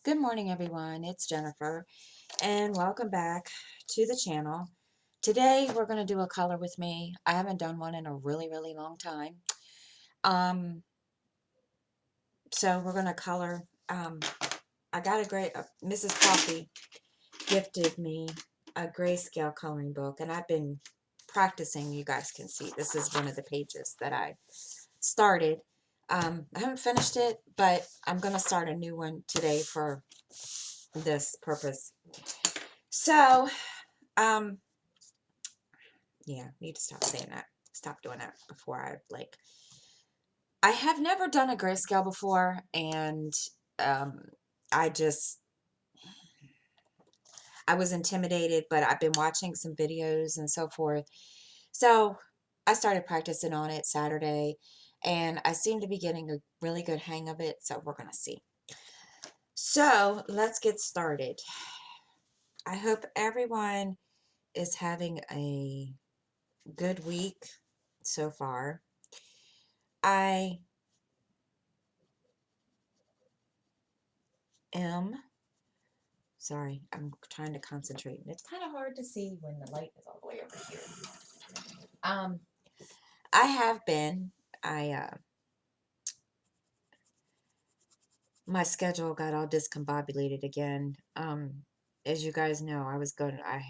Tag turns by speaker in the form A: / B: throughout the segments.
A: Good morning, everyone. It's Jennifer, and welcome back to the channel. Today, we're going to do a color with me. I haven't done one in a really long time. Um, so we're going to color. I got a great, Mrs. Coffee gifted me a grayscale coloring book, and I've been practicing. You guys can see this is one of the pages that I started. I haven't finished it, but I'm going to start a new one today for this purpose. So, um, yeah, need to stop saying that. Stop doing that before I have never done a grayscale before, and um, I just, I was intimidated, but I've been watching some videos and so forth. So I started practicing on it Saturday, and I seem to be getting a really good hang of it, so we're going to see. So let's get started. I hope everyone is having a good week so far. I am sorry, I'm trying to concentrate. It's kind of hard to see when the light is all the way over here. Um, I have been. I My schedule got all discombobulated again. As you guys know, I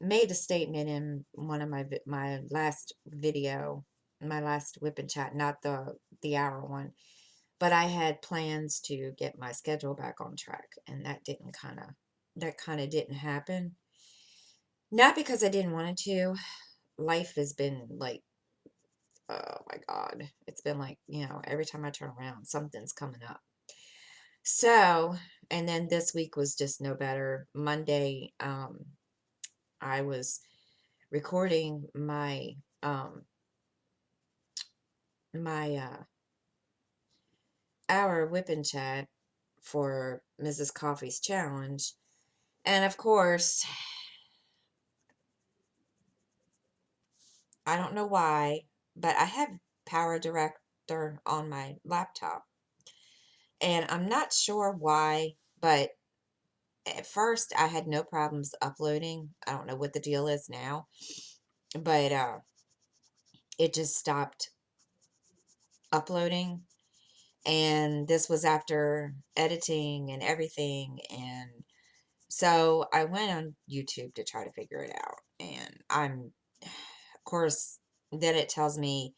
A: made a statement in one of my last video, my last whip and chat, not the hour one, but I had plans to get my schedule back on track, and that kind of didn't happen. Not because I didn't want it to. Life has been like, oh my God, it's been like, every time I turn around, something's coming up. So, and then this week was just no better. Monday, I was recording um my hour whip and chat for Mrs. Coffee's challenge. And of course, I don't know why, but I have Power Director on my laptop. And I'm not sure why, but at first I had no problems uploading. I don't know what the deal is now, but it just stopped uploading. And this was after editing and everything. And so I went on YouTube to try to figure it out. And of course, then it tells me,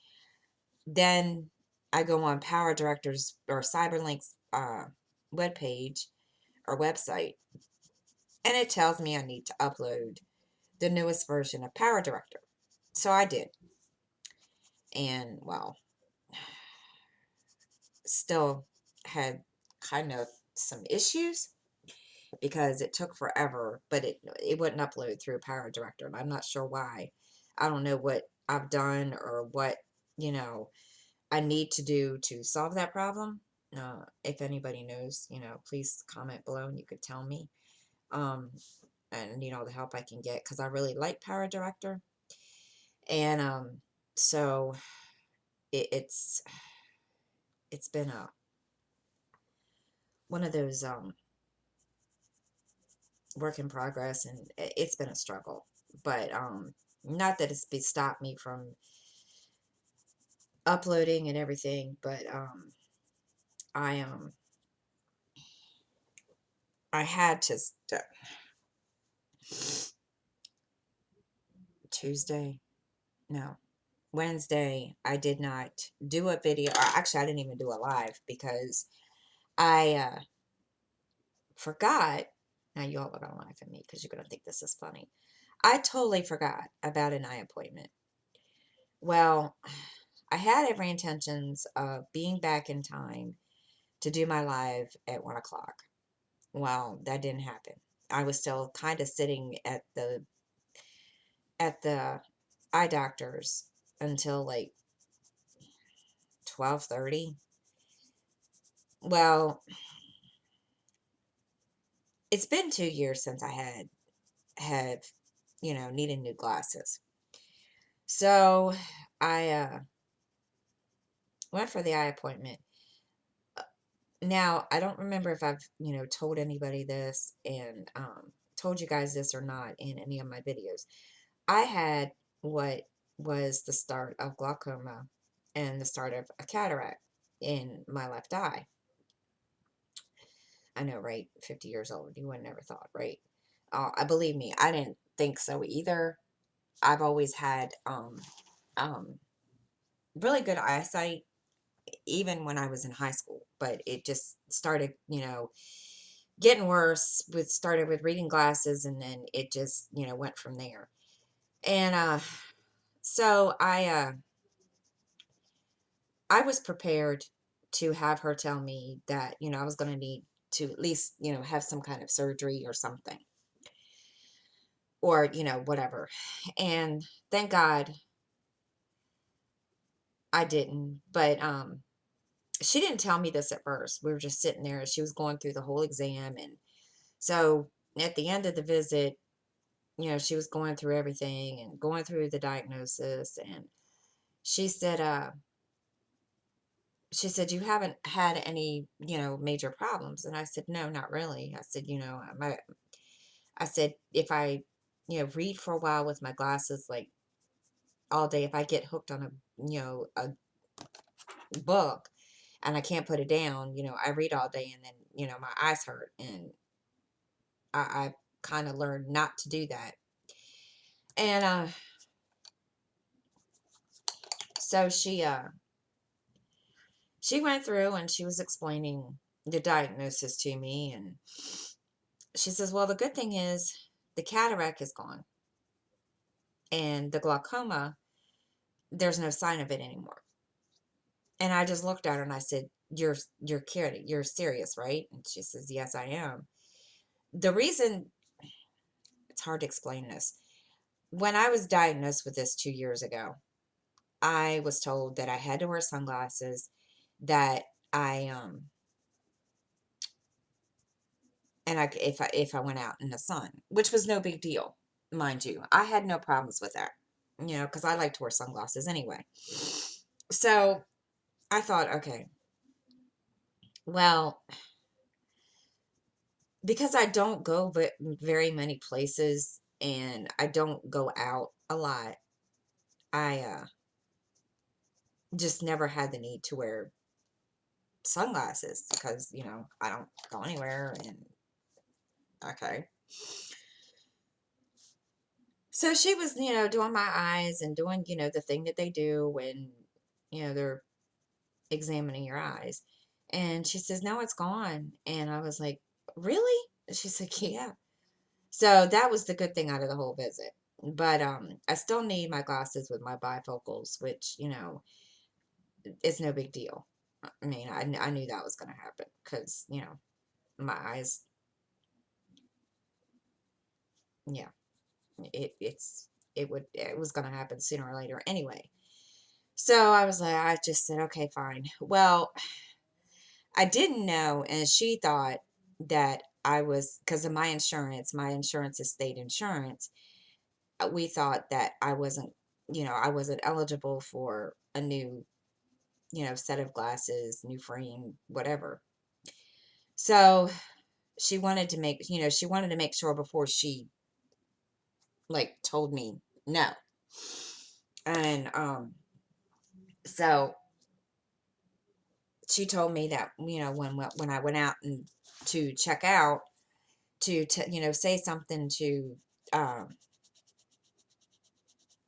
A: then I go on Power Director's or Cyberlink's webpage or website, and it tells me I need to upload the newest version of Power Director. So I did. And well, still had kind of some issues because it took forever, but it wouldn't upload through Power Director. And I'm not sure why. I don't know what I've done or what, you know, I need to do to solve that problem. If anybody knows, please comment below and you could tell me. Um, and the help I can get because I really like Power Director. And so it's been a one of those work in progress, and it's been a struggle. But not that it's stopped me from uploading and everything, but I um I had to Tuesday, no, Wednesday, I did not do a video. Or actually, I didn't even do a live because I forgot. Now, you all are going to laugh at me because you're going to think this is funny. I totally forgot about an eye appointment. Well, I had every intentions of being back in time to do my live at 1 o'clock. Well, that didn't happen. I was still kind of sitting at the eye doctor's until like 12:30. Well, it's been 2 years since I have needed new glasses. So I went for the eye appointment. Now, I don't remember if I've, told anybody this and told you guys this or not in any of my videos. I had what was the start of glaucoma and the start of a cataract in my left eye. I know, right? 50 years old. You would have never thought, right? I believe me, I didn't think so either. I've always had um, really good eyesight, even when I was in high school, but it just started, getting worse with started with reading glasses, and then it just, went from there. And so I was prepared to have her tell me that, I was going to need to at least, have some kind of surgery or something, or, whatever. And thank God I didn't. But she didn't tell me this at first. We were just sitting there. She was going through the whole exam. And so at the end of the visit, she was going through everything and going through the diagnosis. And she said, you haven't had any, major problems. And I said, no, not really. I said, I said, if I, read for a while with my glasses, like all day, if I get hooked on a book and I can't put it down, I read all day and then, my eyes hurt. And I kind of learned not to do that. And so she went through and she was explaining the diagnosis to me. And she says, well, the good thing is the cataract is gone and the glaucoma, there's no sign of it anymore. And I just looked at her and I said, you're kidding, you're serious, right? And she says, yes, I am. The reason, it's hard to explain this. When I was diagnosed with this 2 years ago, I was told that I had to wear sunglasses, that I and I if I went out in the sun, which was no big deal, mind you. I had no problems with that, because I like to wear sunglasses anyway. So I thought, okay, well, because I don't go very many places and I don't go out a lot, I just never had the need to wear sunglasses because, I don't go anywhere. And okay. So she was, doing my eyes and doing, the thing that they do when, they're examining your eyes. And she says, no, it's gone. And I was like, really? She said, yeah. So that was the good thing out of the whole visit. But I still need my glasses with my bifocals, which, is no big deal. I mean, I knew that was going to happen because, my eyes, yeah, it was going to happen sooner or later anyway. So I was like, I just said, okay, fine. Well, I didn't know, and she thought that I was, because of my insurance is state insurance. We thought that I wasn't eligible for a new, set of glasses, new frame, whatever. So she wanted to make sure before she like told me no. And so she told me that, when I went out and to check out to say something to um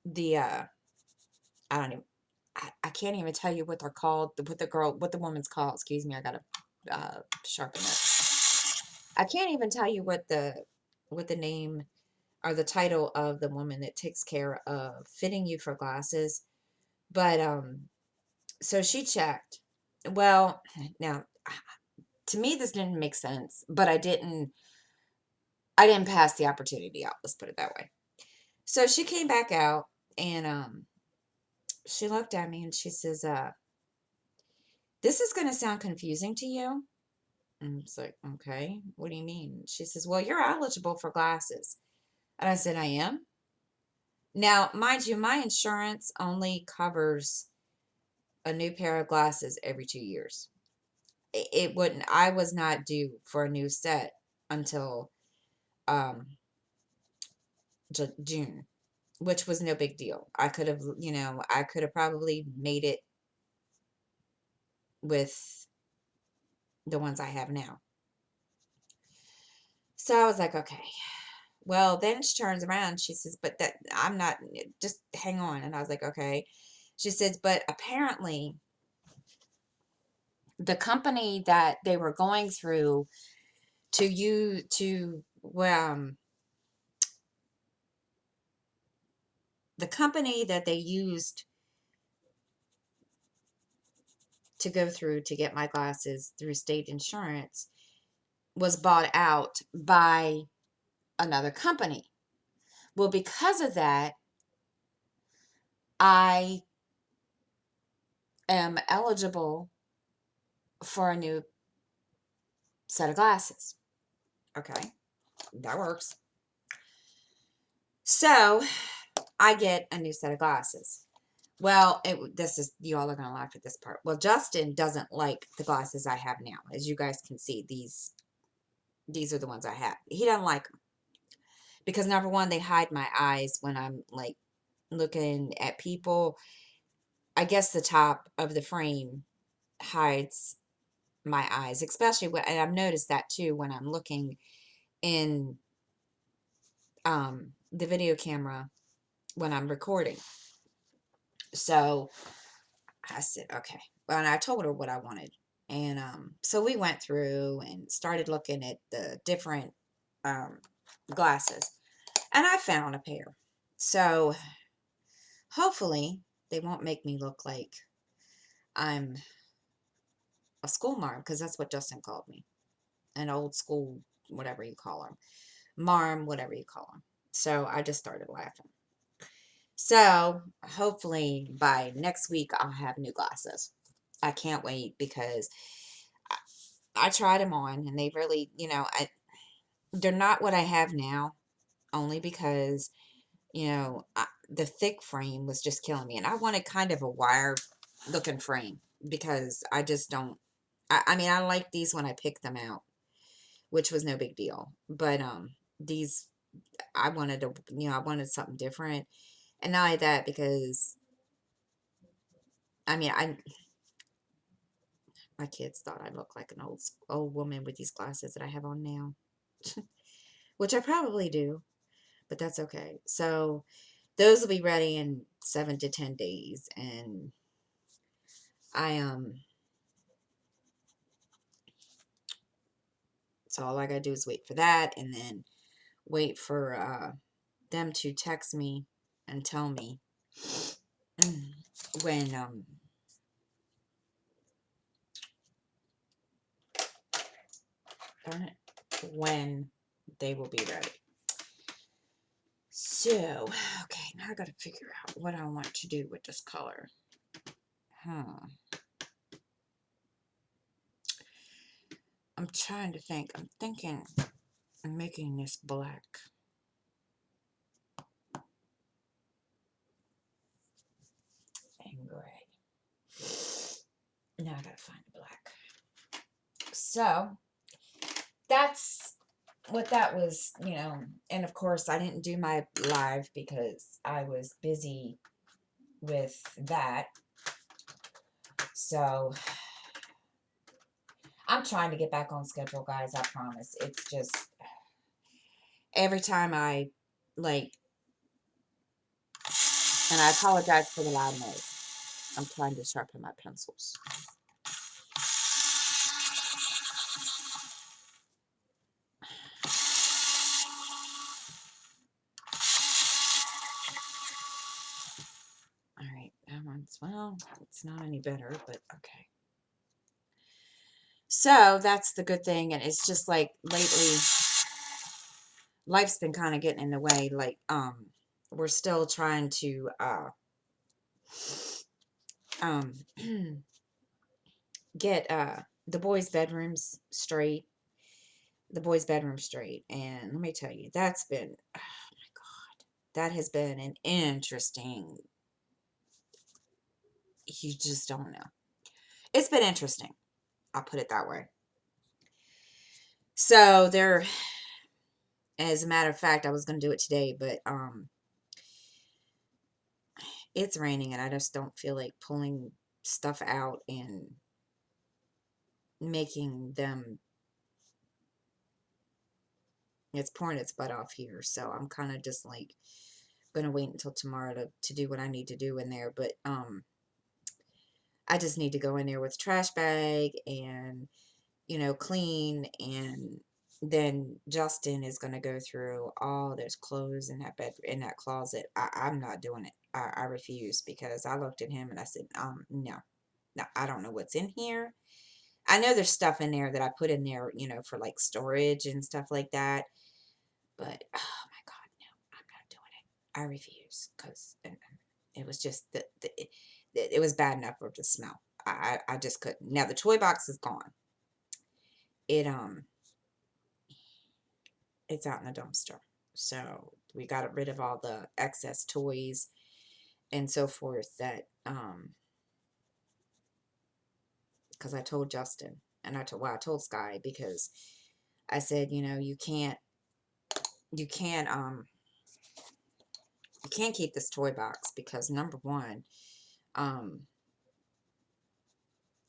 A: the I don't even I can't even tell you what they're called, what the woman's called. Excuse me, I gotta sharpen it. I can't even tell you what the name or the title of the woman that takes care of fitting you for glasses. But so she checked. Well, now to me this didn't make sense, but I didn't pass the opportunity out. Let's put it that way. So she came back out and she looked at me and she says, this is going to sound confusing to you. And it's like, okay, what do you mean? She says, well, you're eligible for glasses. And I said, I am. Now, mind you, my insurance only covers a new pair of glasses every 2 years. it wouldn't, I was not due for a new set until um June, which was no big deal. I could have, I could have probably made it with the ones I have now. So I was like, okay. Well, then she turns around, she says, but that I'm not, just hang on. And I was like, okay. She says, but apparently the company that they were going through to you to the company that they used to go through to get my glasses through state insurance was bought out by another company. Well, because of that, I am eligible for a new set of glasses. Okay, that works. So I get a new set of glasses. Well, this is, you all are going to laugh at this part. Well, Justin doesn't like the glasses I have now. As you guys can see, these are the ones I have. He doesn't like them because, number one, they hide my eyes when I'm like looking at people. I guess the top of the frame hides my eyes, especially when, and I've noticed that too when I'm looking in the video camera when I'm recording. So I said, okay. Well, and I told her what I wanted. And so we went through and started looking at the different um, glasses. And I found a pair. So hopefully they won't make me look like I'm a school marm, because that's what Justin called me. An old school, whatever you call them. Marm, whatever you call them. So I just started laughing. So hopefully by next week I'll have new glasses. I can't wait because I tried them on and they really, they're not what I have now, only because, the thick frame was just killing me. And I wanted kind of a wire looking frame because I just don't, I mean, I like these when I pick them out, which was no big deal. But these, I wanted I wanted something different. And not only that, because, I mean, my kids thought I looked like an old woman with these glasses that I have on now, which I probably do, but that's okay. So those will be ready in 7 to 10 days, and I so all I gotta do is wait for that, and then wait for them to text me and tell me when darn it, when they will be ready. So, okay, now I gotta figure out what I want to do with this color. I'm trying to think. I'm thinking I'm making this black. And gray. Now I gotta find the black. So that's what that was, and of course I didn't do my live because I was busy with that. So I'm trying to get back on schedule, guys. I promise. It's just every time I like, and I apologize for the loud noise. I'm trying to sharpen my pencils. All right, that one's, well, it's not any better, but okay. So that's the good thing, and it's just like lately, life's been kind of getting in the way. Like, we're still trying to um get the boys' bedrooms straight. The boys' bedroom straight, and let me tell you, that's been, oh my God, that has been an interesting. You just don't know. It's been interesting. I'll put it that way. So there, as a matter of fact, I was going to do it today, but it's raining and I just don't feel like pulling stuff out and making them, it's pouring its butt off here. So I'm kind of just like going to wait until tomorrow to do what I need to do in there. But I just need to go in there with a trash bag and, you know, clean, and then Justin is going to go through all those clothes in that bed, in that closet. I'm not doing it. I refuse, because I looked at him and I said, no, no, I don't know what's in here. I know there's stuff in there that I put in there, you know, for like storage and stuff like that. But oh my God, no, I'm not doing it. I refuse, because it was just it was bad enough for the smell. I just couldn't. Now the toy box is gone. It it's out in the dumpster. So we got rid of all the excess toys and so forth, that because I told Justin, and I told Sky, because I said, you know, you can't you can't keep this toy box, because number one, um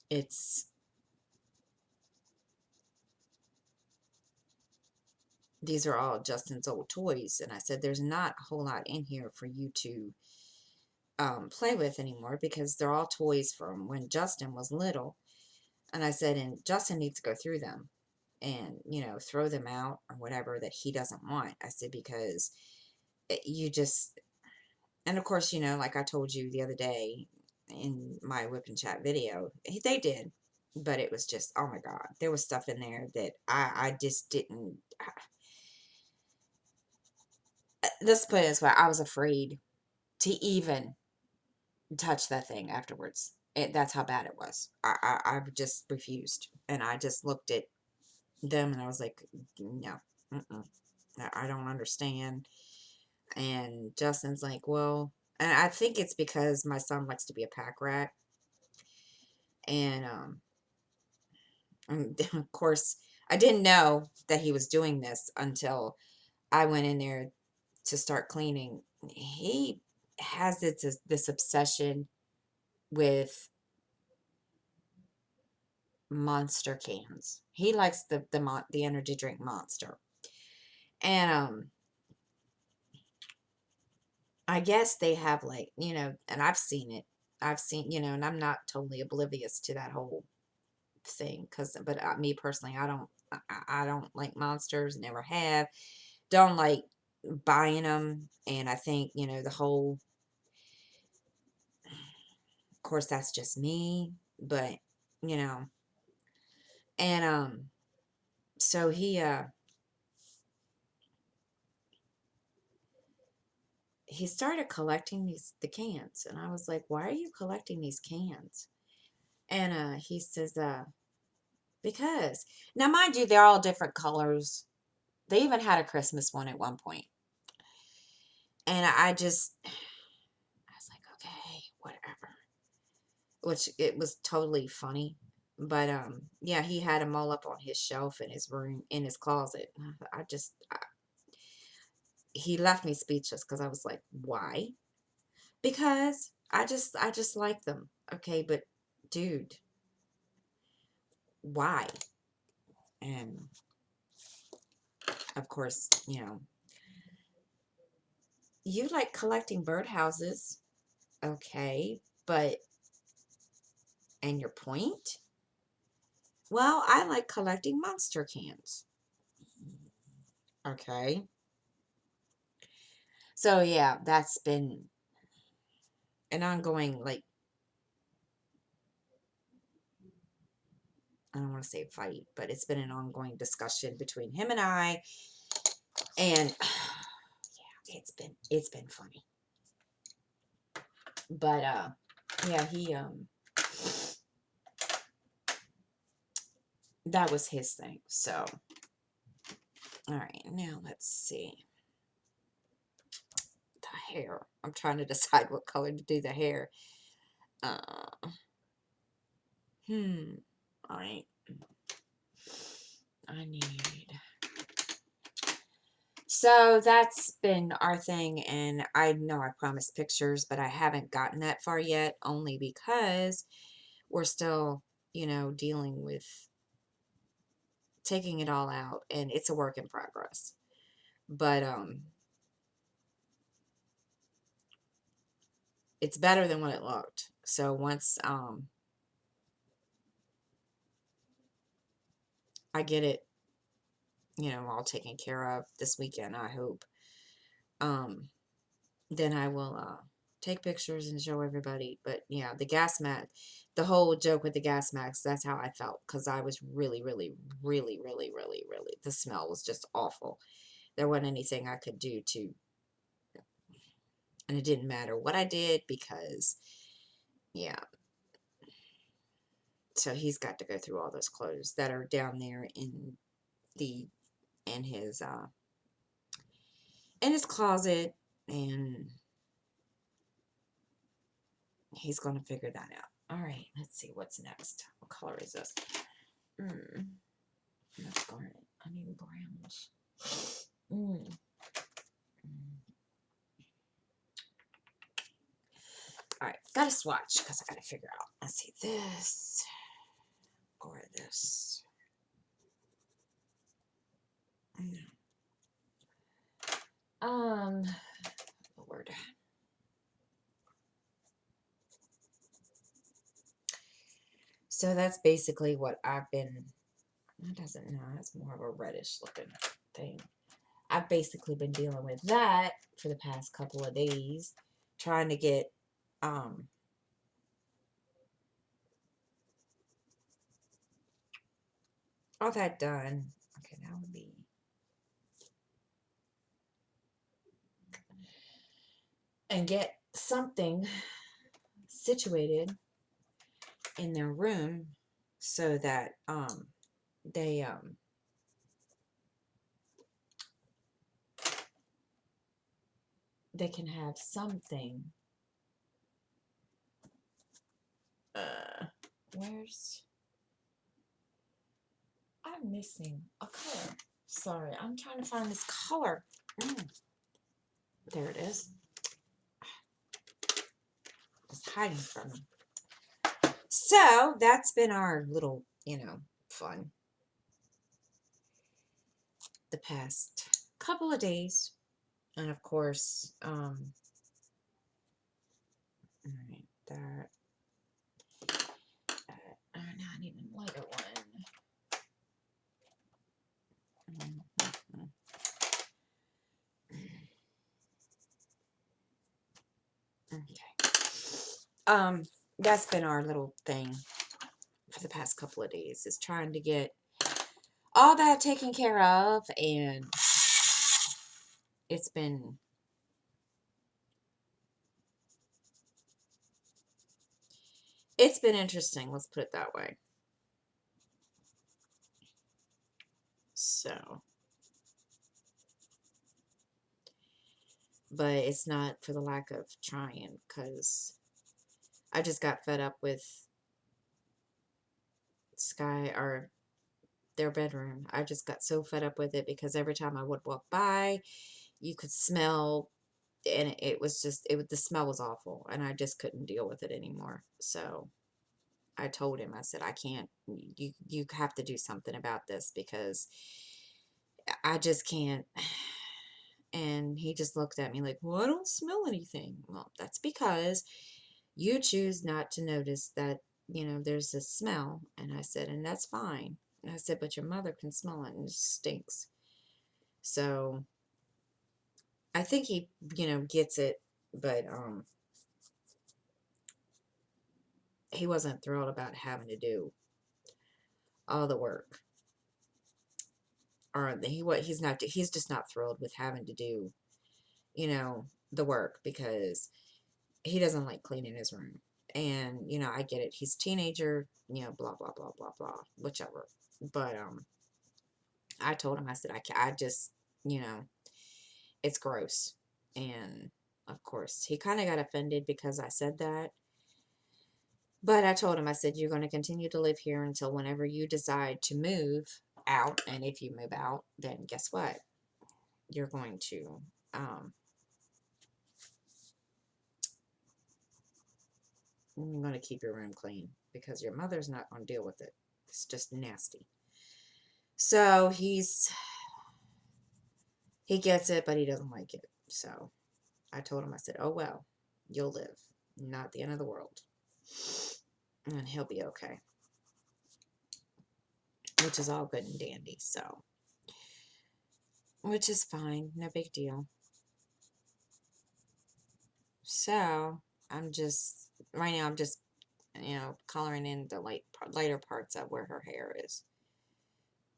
A: it's these are all Justin's old toys, and I said there's not a whole lot in here for you to play with anymore, because they're all toys from when Justin was little. And I said, and Justin needs to go through them and, you know, throw them out or whatever that he doesn't want. I said, because you just, and of course, you know, like I told you the other day in my whip and chat video, they did. But it was just, oh my God, there was stuff in there that I just didn't. Let's put it this way, I was afraid to even touch that thing afterwards. That's how bad it was. I just refused. And I just looked at them and I was like, no, mm-mm, I don't understand. And Justin's like, well, and I think it's because my son likes to be a pack rat. And, and of course, I didn't know that he was doing this until I went in there to start cleaning. He has this obsession with Monster cans. He likes the energy drink Monster. And I guess they have, like, you know, and I've seen it. I've seen, you know, and I'm not totally oblivious to that whole thing, cuz but me personally, I don't like Monsters, never have. Don't like buying them, and I think, you know, the whole, of course that's just me, but you know, and so he started collecting the cans, and I was like, "Why are you collecting these cans?" And he says, because, now mind you, they're all different colors. They even had a Christmas one at one point. And I was like, okay, whatever. Which, it was totally funny. But yeah, he had them all up on his shelf in his room, in his closet. He left me speechless, because I was like, why? Because I just like them. Okay, but dude, why? And of course, you know, you like collecting birdhouses. Okay, but, and your point? Well, I like collecting Monster cans. Okay. So yeah, that's been an ongoing, like, I don't want to say fight, but it's been an ongoing discussion between him and I. And yeah, it's been funny. But yeah, he that was his thing. So all right, now let's see. The hair. I'm trying to decide what color to do the hair. Uh, all right. I need. So that's been our thing, and I know I promised pictures, but I haven't gotten that far yet, only because we're still, dealing with taking it all out, and it's a work in progress. But it's better than what it looked. So once I get it, all taken care of this weekend, I hope, um, then I will take pictures and show everybody. But yeah, the gas mask, the whole joke with the gas mask, that's how I felt, because I was really, really, really, really, really, really, the smell was just awful. There wasn't anything I could do to, and it didn't matter what I did, because yeah. So he's got to go through all those clothes that are down there the in his closet, and he's going to figure that out. All right, let's see what's next. What color is this? That's garnet. I need brownish. All right, got to swatch because I got to figure out. Let's see, this or this. Lord. So that's basically what I've been. That doesn't know. It's more of a reddish looking thing. I've basically been dealing with that for the past couple of days, trying to get all that done. Okay, that would be. And get something situated in their room so that they they can have something. Where's I'm missing a color. Sorry, I'm trying to find this color. There it is. It's hiding from me. So that's been our little, fun the past couple of days. And of course, all right, that. Now I need a lighter one. Okay. That's been our little thing for the past couple of days, is trying to get all that taken care of, and it's been interesting, let's put it that way. So, but it's not for the lack of trying, because I just got fed up with Sky, or their bedroom. I just got so fed up with it, because every time I would walk by, you could smell, and it was just, the smell was awful, and I just couldn't deal with it anymore. So I told him, I said, I can't, you have to do something about this, because I just can't. And he just looked at me like, well, I don't smell anything. Well, that's because you choose not to notice that, there's a smell. And I said, and that's fine. And I said, but your mother can smell it, and it stinks. So I think he, gets it, but he wasn't thrilled about having to do all the work. Or he's just not thrilled with having to do, the work, because he doesn't like cleaning his room. And, I get it. He's a teenager, blah, blah, blah, blah, blah, whichever. But, I told him, I said, I just, it's gross. And, of course, he kind of got offended because I said that. But I told him, I said, you're going to continue to live here until whenever you decide to move out. And if you move out, then guess what? You're going to, you're going to keep your room clean because your mother's not going to deal with it. It's just nasty. So he gets it, but he doesn't like it. So I told him, I said, oh, well, you'll live. Not the end of the world. And he'll be okay. Which is all good and dandy. So, which is fine. No big deal. So right now I'm just, coloring in the lighter parts of where her hair is.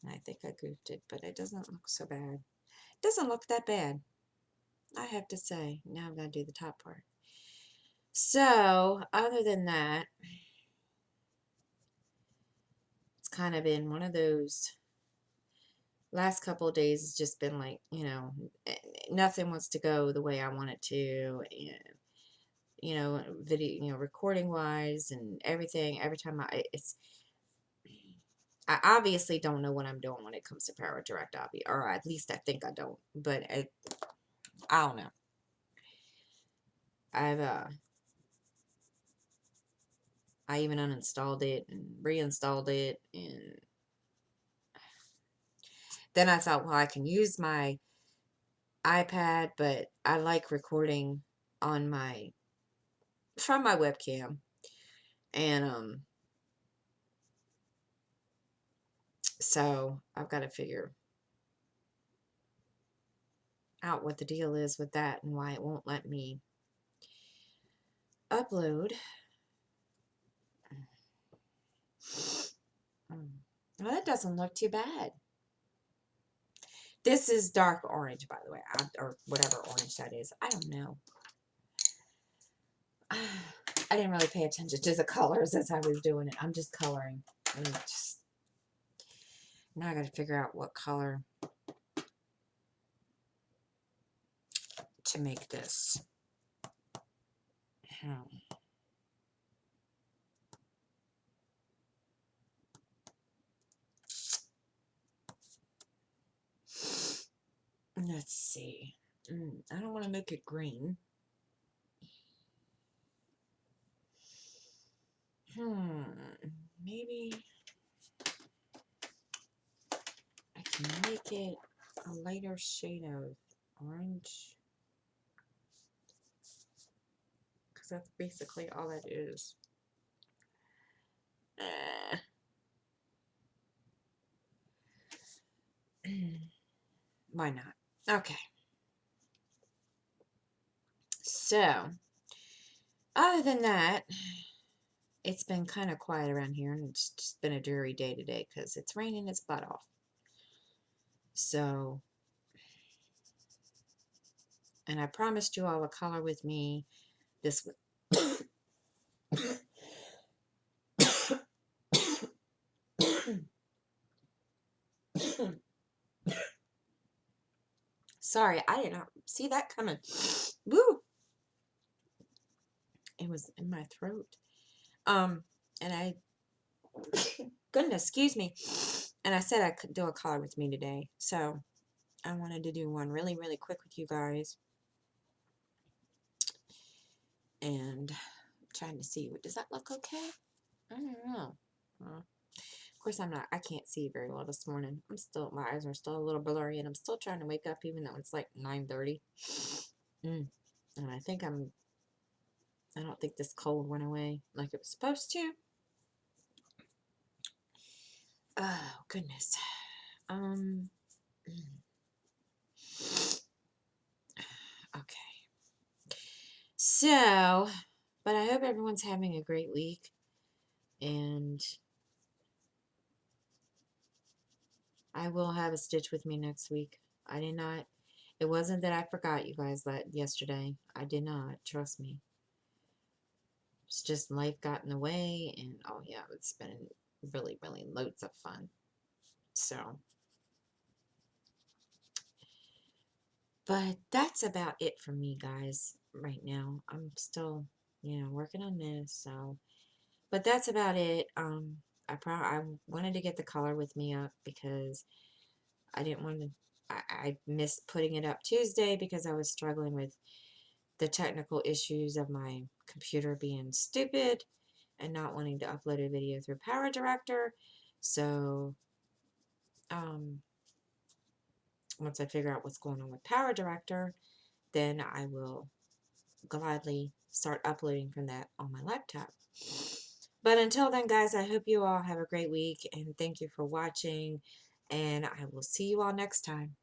A: And I think I goofed it, but it doesn't look so bad. It doesn't look that bad, I have to say. Now I'm going to do the top part. So, other than that, it's kind of been one of those last couple of days. It's just been like, nothing wants to go the way I want it to. And, video, recording wise and everything. Every time I obviously don't know what I'm doing when it comes to Power Direct Obby, or at least I think I don't. But I don't know. I even uninstalled it and reinstalled it, and then I thought, well, I can use my iPad, but I like recording on from my webcam, and so I've got to figure out what the deal is with that and why it won't let me upload. Well, that doesn't look too bad. This is dark orange, by the way, or whatever orange that is. I don't know. I didn't really pay attention to the colors as I was doing it. I'm just coloring. Now I got to figure out what color to make this. Let's see. I don't want to make it green. Maybe I can make it a lighter shade of orange. Because that's basically all that is. Why not? Okay. So, other than that, it's been kind of quiet around here, and it's just been a dreary day today because it's raining its butt off. So, and I promised you all a color with me this Sorry, I did not see that coming. Woo! It was in my throat. And I, goodness, excuse me. And I said I could do a color with me today. So I wanted to do one really, really quick with you guys. And I'm trying to see, does that look okay? I don't know. Of course, I can't see very well this morning. My eyes are still a little blurry, and I'm still trying to wake up even though it's like 9:30. And I don't think this cold went away like it was supposed to. Oh, goodness. Okay. So, but I hope everyone's having a great week. And I will have a stitch with me next week. It wasn't that I forgot you guys yesterday. I did not. Trust me. It's just life got in the way. And, oh, yeah, it's been really, really loads of fun. So, but that's about it for me, guys, right now. I'm still, working on this. So, But that's about it. I wanted to get the color with me up because I didn't want to. I missed putting it up Tuesday because I was struggling with the technical issues of my computer being stupid and not wanting to upload a video through Power Director. So, um, once I figure out what's going on with Power Director, then I will gladly start uploading from that on my laptop. But until then, guys, I hope you all have a great week and thank you for watching. And I will see you all next time.